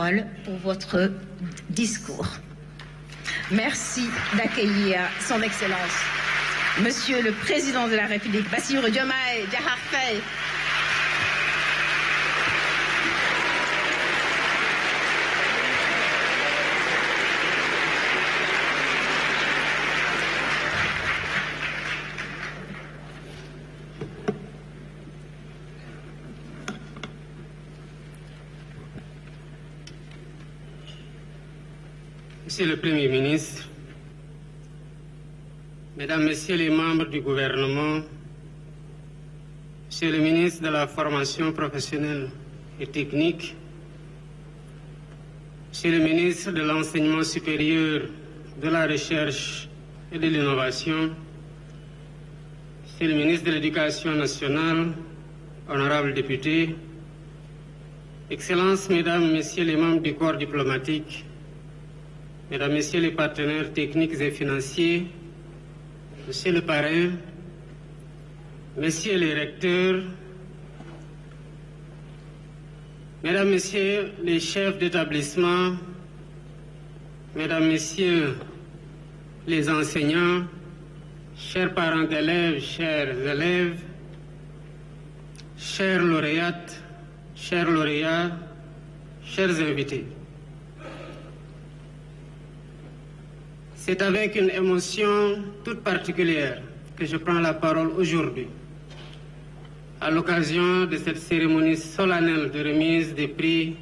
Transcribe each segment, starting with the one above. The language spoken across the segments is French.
parole pour votre discours. Merci d'accueillir son Excellence, Monsieur le Président de la République, Bassirou Diomaye Diakhar Faye. Monsieur le Premier ministre, Mesdames, Messieurs les membres du gouvernement, Monsieur le ministre de la Formation professionnelle et technique, Monsieur le ministre de l'Enseignement supérieur, de la Recherche et de l'Innovation, Monsieur le ministre de l'Éducation nationale, honorables députés, Excellences, Mesdames, Messieurs les membres du corps diplomatique, Mesdames, Messieurs les partenaires techniques et financiers, Monsieur le parrain, Messieurs les recteurs, Mesdames, Messieurs les chefs d'établissement, Mesdames, Messieurs les enseignants, chers parents d'élèves, chers élèves, chères lauréates, chers lauréats, chers invités. C'est avec une émotion toute particulière que je prends la parole aujourd'hui, à l'occasion de cette cérémonie solennelle de remise des prix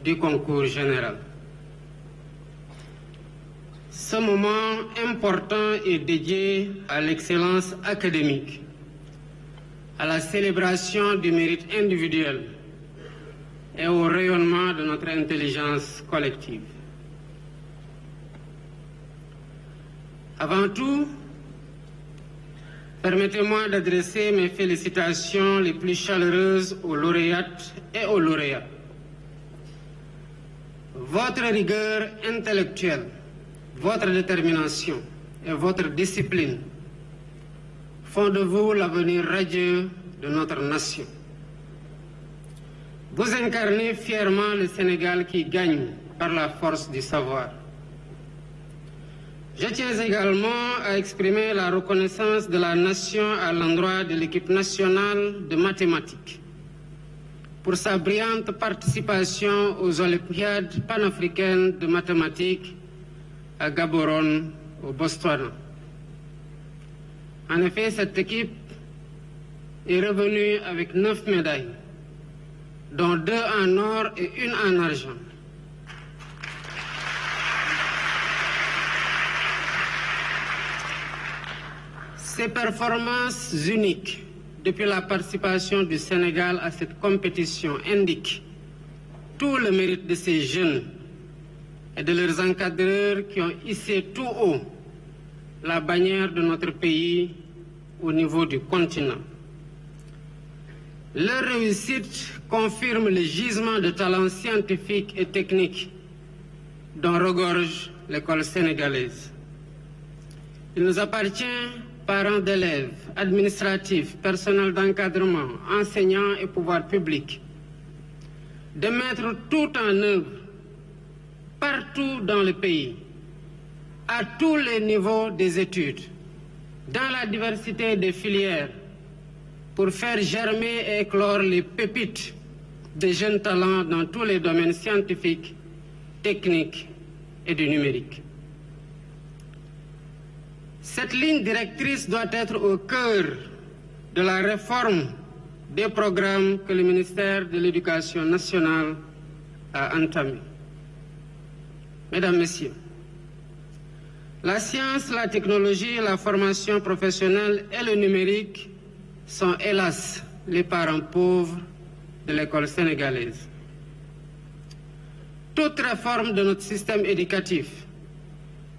du concours général. Ce moment important est dédié à l'excellence académique, à la célébration du mérite individuel et au rayonnement de notre intelligence collective. Avant tout, permettez-moi d'adresser mes félicitations les plus chaleureuses aux lauréates et aux lauréats. Votre rigueur intellectuelle, votre détermination et votre discipline font de vous l'avenir radieux de notre nation. Vous incarnez fièrement le Sénégal qui gagne par la force du savoir. Je tiens également à exprimer la reconnaissance de la nation à l'endroit de l'équipe nationale de mathématiques pour sa brillante participation aux Olympiades panafricaines de mathématiques à Gaborone, au Botswana. En effet, cette équipe est revenue avec 9 médailles, dont 2 en or et 1 en argent. Ces performances uniques depuis la participation du Sénégal à cette compétition indiquent tout le mérite de ces jeunes et de leurs encadreurs qui ont hissé tout haut la bannière de notre pays au niveau du continent. Leur réussite confirme le gisement de talents scientifiques et techniques dont regorge l'école sénégalaise. Il nous appartient, parents d'élèves, administratifs, personnel d'encadrement, enseignants et pouvoirs publics, de mettre tout en œuvre, partout dans le pays, à tous les niveaux des études, dans la diversité des filières, pour faire germer et éclore les pépites des jeunes talents dans tous les domaines scientifiques, techniques et du numérique. Cette ligne directrice doit être au cœur de la réforme des programmes que le ministère de l'Éducation nationale a entamés. Mesdames, Messieurs, la science, la technologie, la formation professionnelle et le numérique sont hélas les parents pauvres de l'école sénégalaise. Toute réforme de notre système éducatif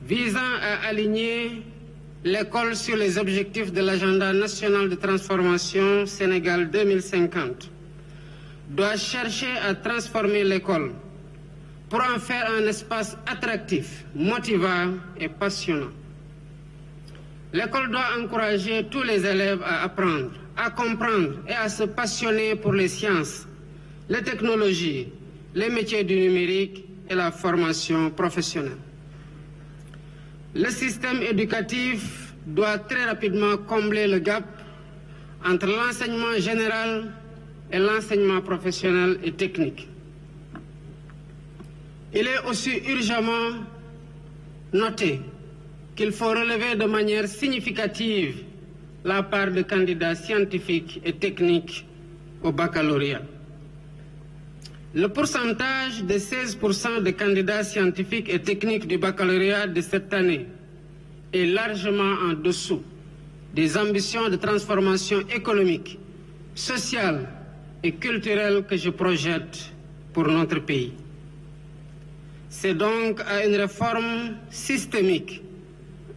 visant à aligner l'école sur les objectifs de l'agenda national de transformation Sénégal 2050 doit chercher à transformer l'école pour en faire un espace attractif, motivant et passionnant. L'école doit encourager tous les élèves à apprendre, à comprendre et à se passionner pour les sciences, les technologies, les métiers du numérique et la formation professionnelle. Le système éducatif doit très rapidement combler le gap entre l'enseignement général et l'enseignement professionnel et technique. Il est aussi urgemment noté qu'il faut relever de manière significative la part de candidats scientifiques et techniques au baccalauréat. Le pourcentage de 16% de candidats scientifiques et techniques du baccalauréat de cette année est largement en dessous des ambitions de transformation économique, sociale et culturelle que je projette pour notre pays. C'est donc à une réforme systémique,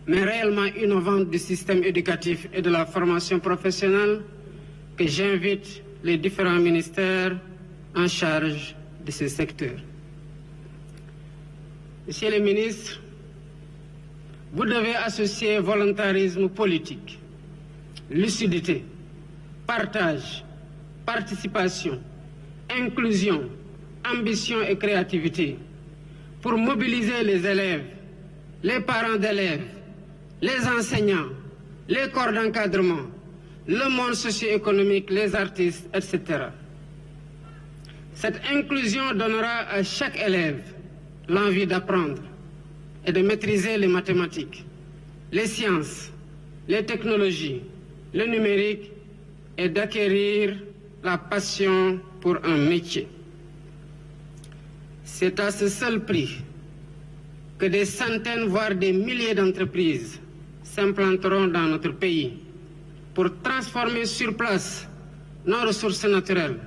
mais réellement innovante du système éducatif et de la formation professionnelle que j'invite les différents ministères en charge de ces secteurs. Monsieur le ministre, vous devez associer volontarisme politique, lucidité, partage, participation, inclusion, ambition et créativité pour mobiliser les élèves, les parents d'élèves, les enseignants, les corps d'encadrement, le monde socio-économique, les artistes, etc. Cette inclusion donnera à chaque élève l'envie d'apprendre et de maîtriser les mathématiques, les sciences, les technologies, le numérique et d'acquérir la passion pour un métier. C'est à ce seul prix que des centaines, voire des milliers d'entreprises s'implanteront dans notre pays pour transformer sur place nos ressources naturelles,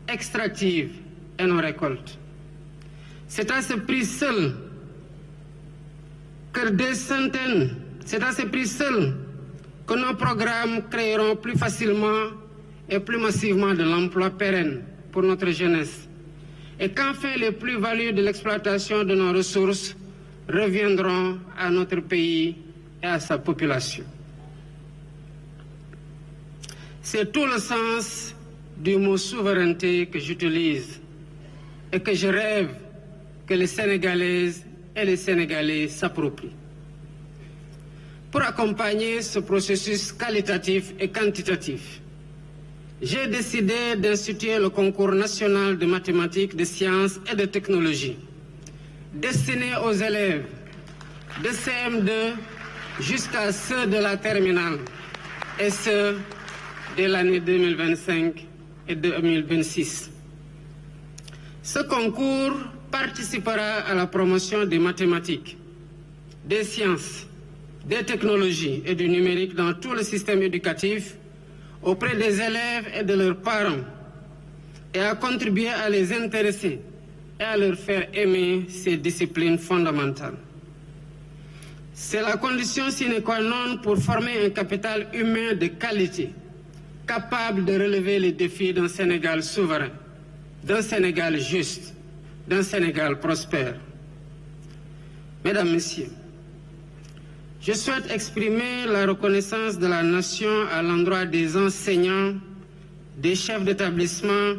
extractives et nos récoltes. C'est à ce prix seul que nos programmes créeront plus facilement et plus massivement de l'emploi pérenne pour notre jeunesse et qu'enfin les plus-values de l'exploitation de nos ressources reviendront à notre pays et à sa population. C'est tout le sens du mot souveraineté que j'utilise et que je rêve que les Sénégalaises et les Sénégalais s'approprient. Pour accompagner ce processus qualitatif et quantitatif, j'ai décidé d'instituer le concours national de mathématiques, de sciences et de technologie, destiné aux élèves de CM2 jusqu'à ceux de la terminale, et ce, dès l'année 2025 et 2026. Ce concours participera à la promotion des mathématiques, des sciences, des technologies et du numérique dans tout le système éducatif auprès des élèves et de leurs parents et à contribuer à les intéresser et à leur faire aimer ces disciplines fondamentales. C'est la condition sine qua non pour former un capital humain de qualité, capable de relever les défis d'un Sénégal souverain, d'un Sénégal juste, d'un Sénégal prospère. Mesdames, Messieurs, je souhaite exprimer la reconnaissance de la nation à l'endroit des enseignants, des chefs d'établissement,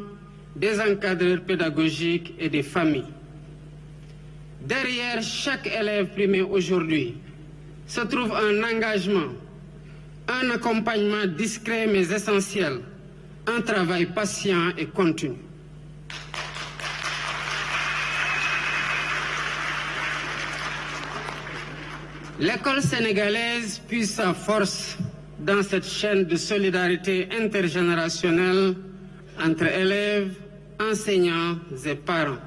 des encadreurs pédagogiques et des familles. Derrière chaque élève primé aujourd'hui se trouve un engagement, un accompagnement discret mais essentiel, un travail patient et continu. L'école sénégalaise puise sa force dans cette chaîne de solidarité intergénérationnelle entre élèves, enseignants et parents.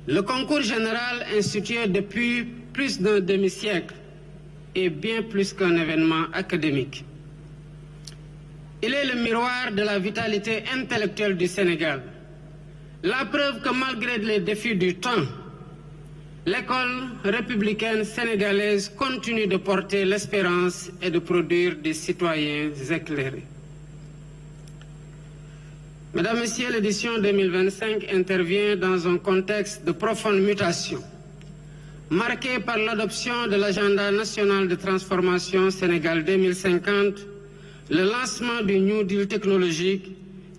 Le concours général institué depuis plus d'un demi-siècle est bien plus qu'un événement académique. Il est le miroir de la vitalité intellectuelle du Sénégal. La preuve que malgré les défis du temps, l'école républicaine sénégalaise continue de porter l'espérance et de produire des citoyens éclairés. Mesdames, Messieurs, l'édition 2025 intervient dans un contexte de profonde mutation, marqué par l'adoption de l'agenda national de transformation Sénégal 2050, le lancement du New Deal technologique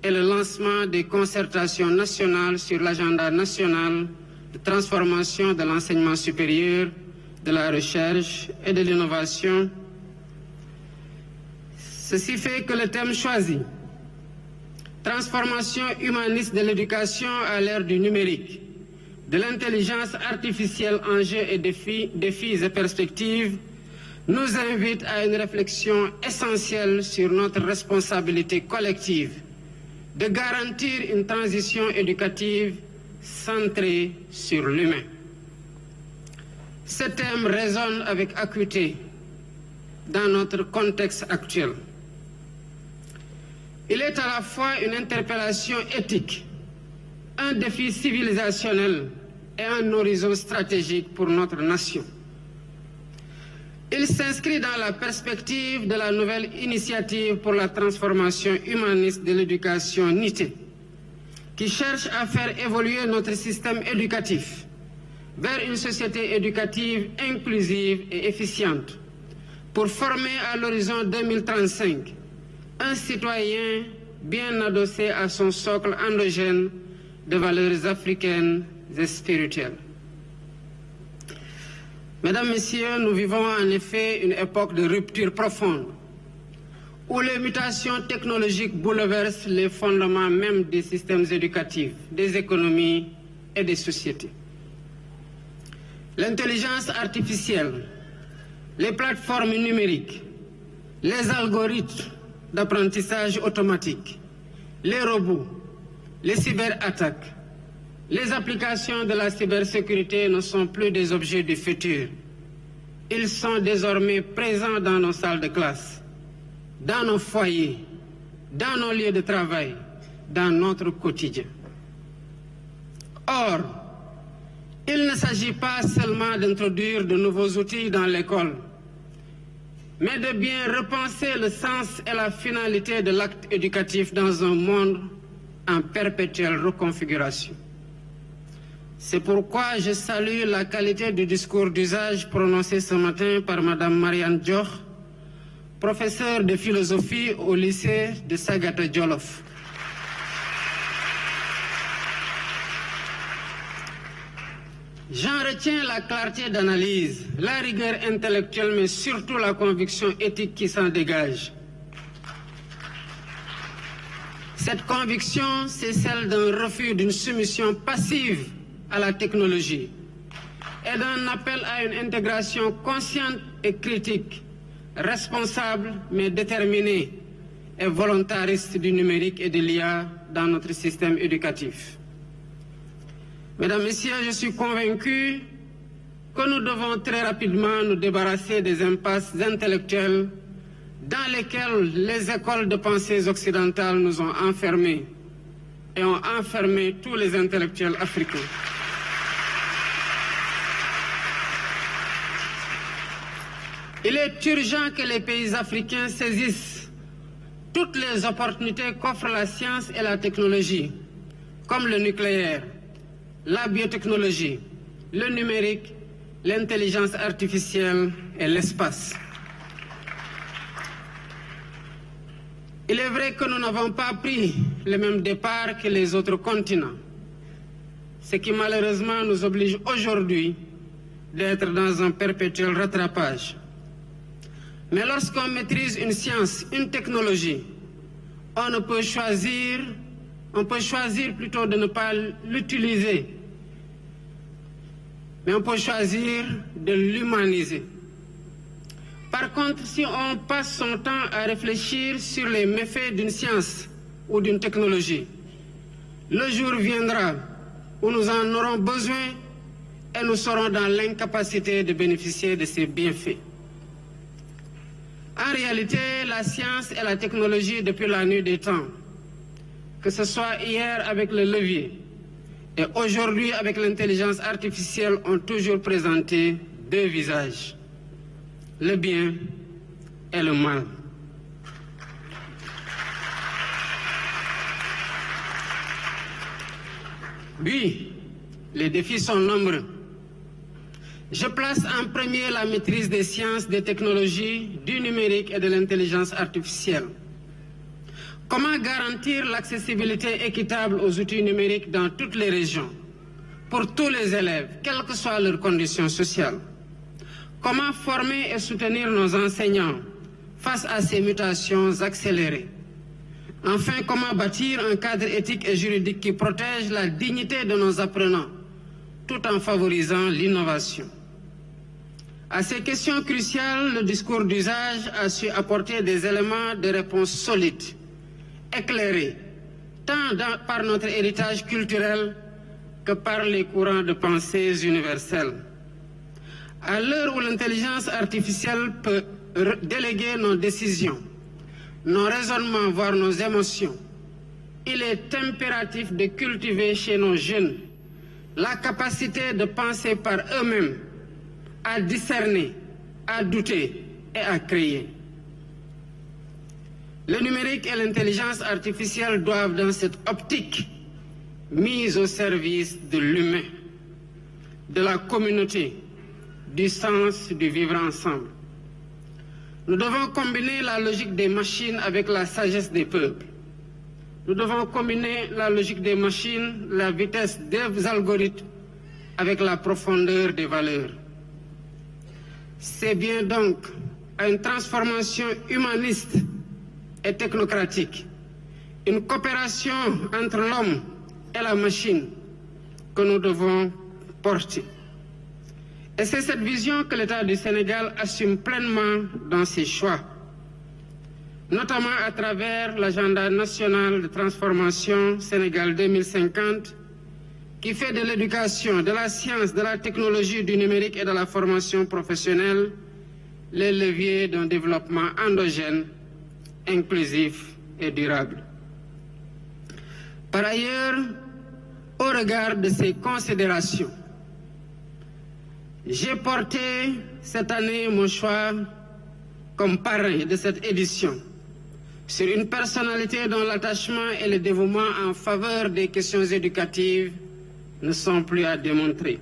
et le lancement des concertations nationales sur l'agenda national de transformation de l'enseignement supérieur, de la recherche et de l'innovation. Ceci fait que le thème choisi, transformation humaniste de l'éducation à l'ère du numérique, de l'intelligence artificielle, enjeux et défis et perspectives, nous invite à une réflexion essentielle sur notre responsabilité collective de garantir une transition éducative centrée sur l'humain. Ce thème résonne avec acuité dans notre contexte actuel. Il est à la fois une interpellation éthique, un défi civilisationnel et un horizon stratégique pour notre nation. Il s'inscrit dans la perspective de la nouvelle initiative pour la transformation humaniste de l'éducation NITE, qui cherche à faire évoluer notre système éducatif vers une société éducative inclusive et efficiente pour former à l'horizon 2035 un citoyen bien adossé à son socle endogène de valeurs africaines et spirituelles. Mesdames, Messieurs, nous vivons en effet une époque de rupture profonde où les mutations technologiques bouleversent les fondements même des systèmes éducatifs, des économies et des sociétés. L'intelligence artificielle, les plateformes numériques, les algorithmes d'apprentissage automatique, les robots, les cyberattaques, les applications de la cybersécurité ne sont plus des objets du futur. Ils sont désormais présents dans nos salles de classe, dans nos foyers, dans nos lieux de travail, dans notre quotidien. Or, il ne s'agit pas seulement d'introduire de nouveaux outils dans l'école, mais de bien repenser le sens et la finalité de l'acte éducatif dans un monde en perpétuelle reconfiguration. C'est pourquoi je salue la qualité du discours d'usage prononcé ce matin par Mme Marianne Dior, professeure de philosophie au lycée de Sagata Jolof. J'en retiens la clarté d'analyse, la rigueur intellectuelle, mais surtout la conviction éthique qui s'en dégage. Cette conviction, c'est celle d'un refus d'une soumission passive à la technologie et d'un appel à une intégration consciente et critique, responsable mais déterminée et volontariste du numérique et de l'IA dans notre système éducatif. Mesdames, Messieurs, je suis convaincu que nous devons très rapidement nous débarrasser des impasses intellectuelles dans lesquelles les écoles de pensée occidentales nous ont enfermés et ont enfermé tous les intellectuels africains. Il est urgent que les pays africains saisissent toutes les opportunités qu'offrent la science et la technologie, comme le nucléaire, la biotechnologie, le numérique, l'intelligence artificielle et l'espace. Il est vrai que nous n'avons pas pris le même départ que les autres continents, ce qui malheureusement nous oblige aujourd'hui d'être dans un perpétuel rattrapage. Mais lorsqu'on maîtrise une science, une technologie, on peut choisir plutôt de ne pas l'utiliser, mais on peut choisir de l'humaniser. Par contre, si on passe son temps à réfléchir sur les méfaits d'une science ou d'une technologie, le jour viendra où nous en aurons besoin et nous serons dans l'incapacité de bénéficier de ces bienfaits. En réalité, la science et la technologie depuis la nuit des temps, que ce soit hier avec le levier et aujourd'hui avec l'intelligence artificielle, ont toujours présenté deux visages, le bien et le mal. Oui, les défis sont nombreux. Je place en premier la maîtrise des sciences, des technologies, du numérique et de l'intelligence artificielle. Comment garantir l'accessibilité équitable aux outils numériques dans toutes les régions, pour tous les élèves, quelles que soient leurs conditions sociales? Comment former et soutenir nos enseignants face à ces mutations accélérées? Enfin, comment bâtir un cadre éthique et juridique qui protège la dignité de nos apprenants, tout en favorisant l'innovation? À ces questions cruciales, le discours d'usage a su apporter des éléments de réponse solides, éclairés, tant par notre héritage culturel que par les courants de pensée universels. À l'heure où l'intelligence artificielle peut déléguer nos décisions, nos raisonnements, voire nos émotions, il est impératif de cultiver chez nos jeunes la capacité de penser par eux-mêmes, à discerner, à douter et à créer. Le numérique et l'intelligence artificielle doivent, dans cette optique, mise au service de l'humain, de la communauté, du sens du vivre ensemble. Nous devons combiner la logique des machines avec la sagesse des peuples. Nous devons combiner la logique des machines, la vitesse des algorithmes avec la profondeur des valeurs. C'est bien donc à une transformation humaniste et technocratique, une coopération entre l'homme et la machine que nous devons porter. Et c'est cette vision que l'État du Sénégal assume pleinement dans ses choix, notamment à travers l'agenda national de transformation Sénégal 2050, qui fait de l'éducation, de la science, de la technologie, du numérique et de la formation professionnelle les leviers d'un développement endogène, inclusif et durable. Par ailleurs, au regard de ces considérations, j'ai porté cette année mon choix comme parrain de cette édition sur une personnalité dont l'attachement et le dévouement en faveur des questions éducatives ne sont plus à démontrer.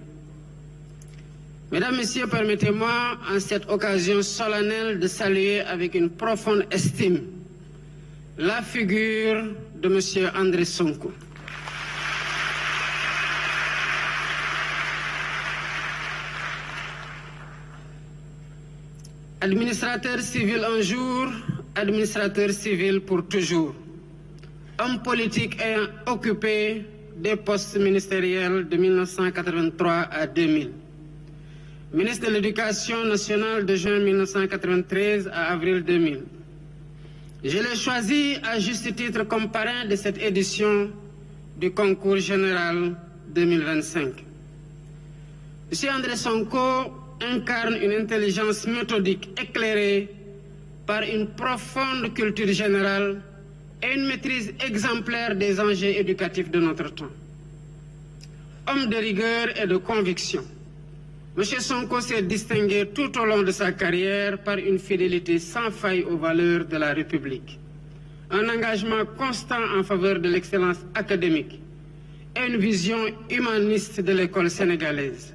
Mesdames, Messieurs, permettez-moi en cette occasion solennelle de saluer avec une profonde estime la figure de M. André Sonko. Administrateur civil un jour, administrateur civil pour toujours. Homme politique ayant occupé des postes ministériels de 1983 à 2000. Ministre de l'Éducation nationale de juin 1993 à avril 2000. Je l'ai choisi à juste titre comme parrain de cette édition du concours général 2025. M. André Sonko incarne une intelligence méthodique éclairée par une profonde culture générale et une maîtrise exemplaire des enjeux éducatifs de notre temps. Homme de rigueur et de conviction, M. Sonko s'est distingué tout au long de sa carrière par une fidélité sans faille aux valeurs de la République, un engagement constant en faveur de l'excellence académique et une vision humaniste de l'école sénégalaise.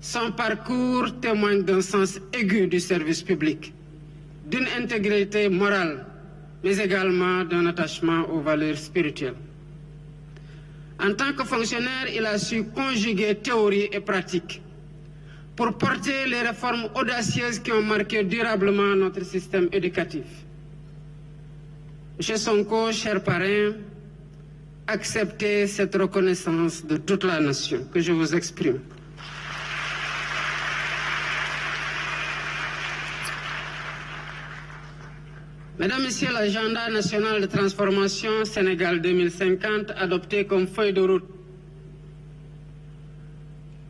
Son parcours témoigne d'un sens aigu du service public, d'une intégrité morale, mais également d'un attachement aux valeurs spirituelles. En tant que fonctionnaire, il a su conjuguer théorie et pratique pour porter les réformes audacieuses qui ont marqué durablement notre système éducatif. M. Sonko, cher parrain, acceptez cette reconnaissance de toute la nation que je vous exprime. Mesdames, Messieurs, l'agenda national de transformation Sénégal 2050, adopté comme feuille de route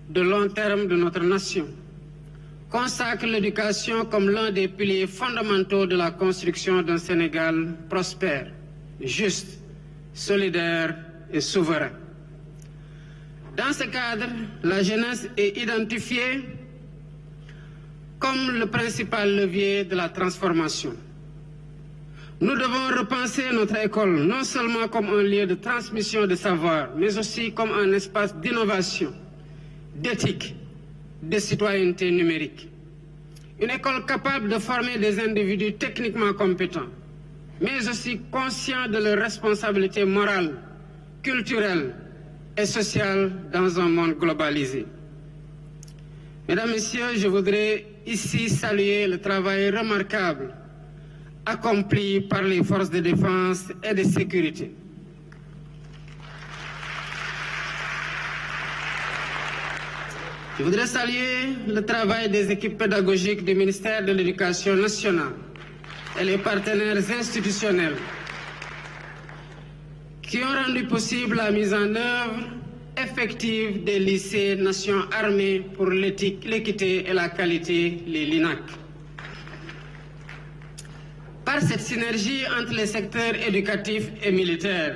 de long terme de notre nation, consacre l'éducation comme l'un des piliers fondamentaux de la construction d'un Sénégal prospère, juste, solidaire et souverain. Dans ce cadre, la jeunesse est identifiée comme le principal levier de la transformation. Nous devons repenser notre école non seulement comme un lieu de transmission de savoir, mais aussi comme un espace d'innovation, d'éthique, de citoyenneté numérique. Une école capable de former des individus techniquement compétents, mais aussi conscients de leur responsabilité morale, culturelle et sociale dans un monde globalisé. Mesdames, Messieurs, je voudrais ici saluer le travail remarquable accompli par les forces de défense et de sécurité. Je voudrais saluer le travail des équipes pédagogiques du ministère de l'Éducation nationale et les partenaires institutionnels qui ont rendu possible la mise en œuvre effective des lycées Nations Armées pour l'équité et la qualité, les LINAC. Par cette synergie entre les secteurs éducatifs et militaires,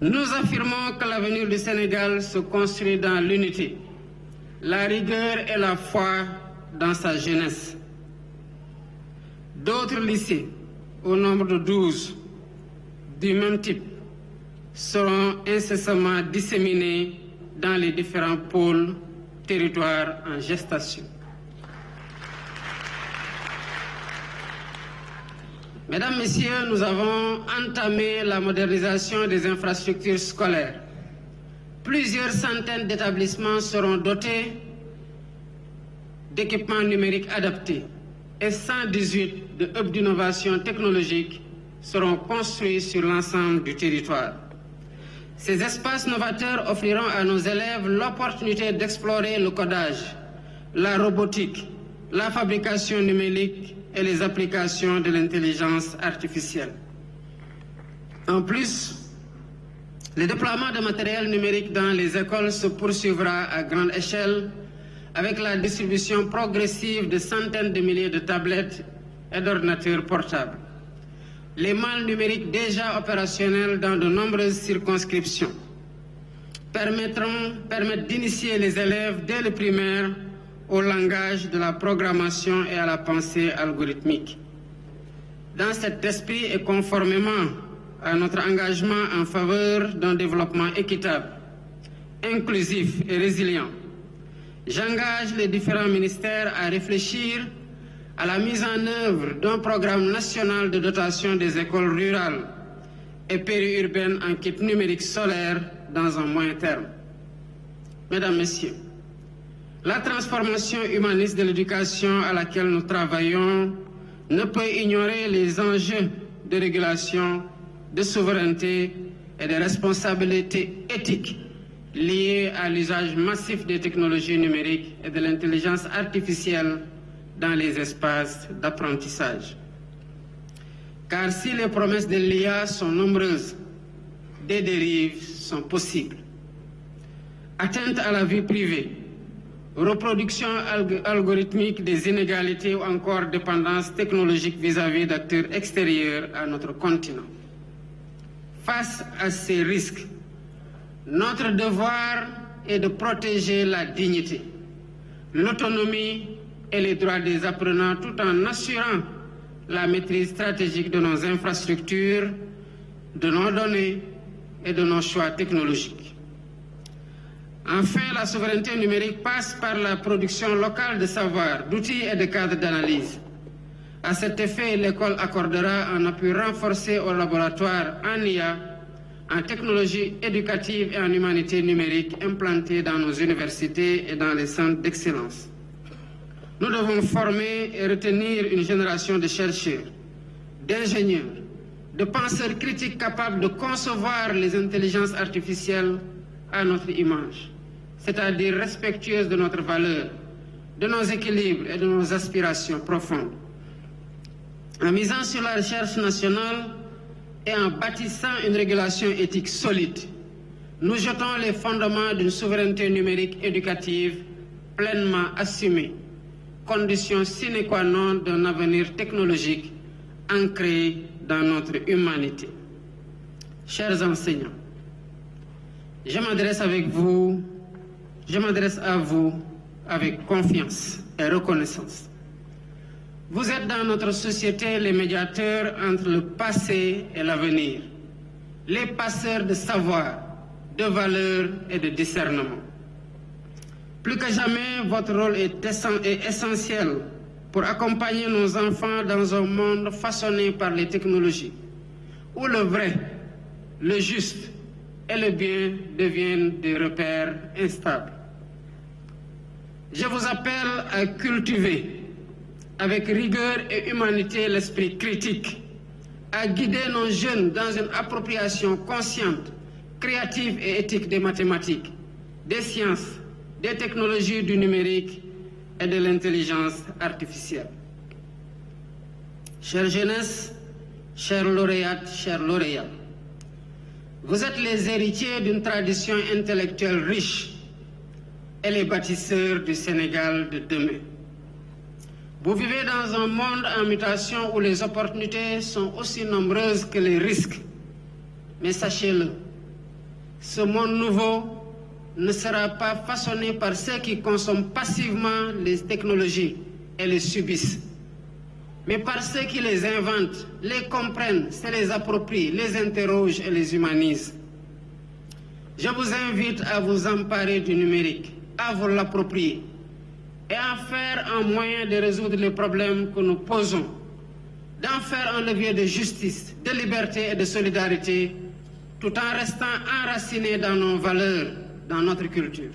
nous affirmons que l'avenir du Sénégal se construit dans l'unité, la rigueur et la foi dans sa jeunesse. D'autres lycées, au nombre de 12, du même type, seront incessamment disséminés dans les différents pôles territoires en gestation. Mesdames, Messieurs, nous avons entamé la modernisation des infrastructures scolaires. Plusieurs centaines d'établissements seront dotés d'équipements numériques adaptés et 118 de hubs d'innovation technologique seront construits sur l'ensemble du territoire. Ces espaces novateurs offriront à nos élèves l'opportunité d'explorer le codage, la robotique, la fabrication numérique et les applications de l'intelligence artificielle. En plus, le déploiement de matériel numérique dans les écoles se poursuivra à grande échelle avec la distribution progressive de centaines de milliers de tablettes et d'ordinateurs portables. Les malles numériques déjà opérationnelles dans de nombreuses circonscriptions permettent d'initier les élèves dès le primaire au langage de la programmation et à la pensée algorithmique. Dans cet esprit et conformément à notre engagement en faveur d'un développement équitable, inclusif et résilient, j'engage les différents ministères à réfléchir à la mise en œuvre d'un programme national de dotation des écoles rurales et périurbaines en kit numérique solaire dans un moyen terme. Mesdames, Messieurs, la transformation humaniste de l'éducation à laquelle nous travaillons ne peut ignorer les enjeux de régulation, de souveraineté et de responsabilité éthique liés à l'usage massif des technologies numériques et de l'intelligence artificielle dans les espaces d'apprentissage. Car si les promesses de l'IA sont nombreuses, des dérives sont possibles. Atteinte à la vie privée, reproduction algorithmique des inégalités ou encore dépendance technologique vis-à-vis d'acteurs extérieurs à notre continent. Face à ces risques, notre devoir est de protéger la dignité, l'autonomie et les droits des apprenants tout en assurant la maîtrise stratégique de nos infrastructures, de nos données et de nos choix technologiques. Enfin, la souveraineté numérique passe par la production locale de savoir, d'outils et de cadres d'analyse. À cet effet, l'école accordera un appui renforcé aux laboratoires en IA, en technologie éducative et en humanité numérique implantés dans nos universités et dans les centres d'excellence. Nous devons former et retenir une génération de chercheurs, d'ingénieurs, de penseurs critiques capables de concevoir les intelligences artificielles à notre image, c'est-à-dire respectueuses de notre valeur, de nos équilibres et de nos aspirations profondes. En misant sur la recherche nationale et en bâtissant une régulation éthique solide, nous jetons les fondements d'une souveraineté numérique éducative pleinement assumée, condition sine qua non d'un avenir technologique ancré dans notre humanité. Chers enseignants, je m'adresse à vous avec confiance et reconnaissance. Vous êtes dans notre société les médiateurs entre le passé et l'avenir, les passeurs de savoir, de valeurs et de discernement. Plus que jamais, votre rôle est essentiel pour accompagner nos enfants dans un monde façonné par les technologies, où le vrai, le juste et le bien deviennent des repères instables. Je vous appelle à cultiver avec rigueur et humanité l'esprit critique, à guider nos jeunes dans une appropriation consciente, créative et éthique des mathématiques, des sciences, des technologies du numérique et de l'intelligence artificielle. Chère jeunesse, chères lauréates, chers lauréats, vous êtes les héritiers d'une tradition intellectuelle riche et les bâtisseurs du Sénégal de demain. Vous vivez dans un monde en mutation où les opportunités sont aussi nombreuses que les risques. Mais sachez-le, ce monde nouveau ne sera pas façonné par ceux qui consomment passivement les technologies et les subissent, mais par ceux qui les inventent, les comprennent, se les approprient, les interrogent et les humanisent. Je vous invite à vous emparer du numérique, à vous l'approprier et à en faire un moyen de résoudre les problèmes que nous posons, d'en faire un levier de justice, de liberté et de solidarité, tout en restant enracinés dans nos valeurs, dans notre culture.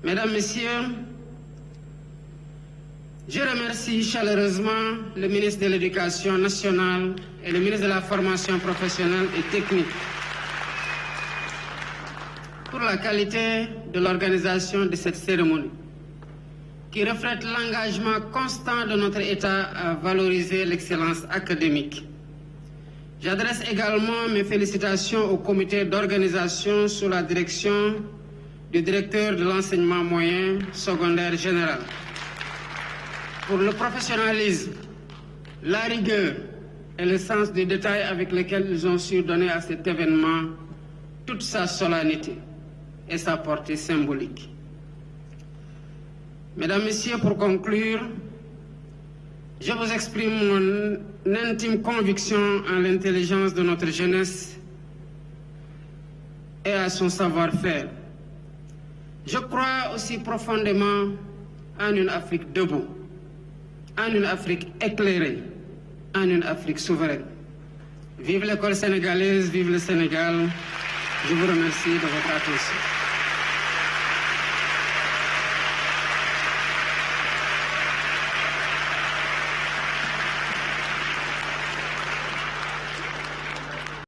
Mesdames, Messieurs, je remercie chaleureusement le ministre de l'Éducation nationale et le ministre de la Formation professionnelle et technique pour la qualité de l'organisation de cette cérémonie, qui reflète l'engagement constant de notre État à valoriser l'excellence académique. J'adresse également mes félicitations au comité d'organisation sous la direction du directeur de l'enseignement moyen secondaire général pour le professionnalisme, la rigueur et le sens du détail avec lesquels ils ont su donner à cet événement toute sa solennité et sa portée symbolique. Mesdames, Messieurs, pour conclure, je vous exprime mon intime conviction en l'intelligence de notre jeunesse et à son savoir-faire. Je crois aussi profondément en une Afrique debout, en une Afrique éclairée, en une Afrique souveraine. Vive l'école sénégalaise, vive le Sénégal. Je vous remercie de votre attention.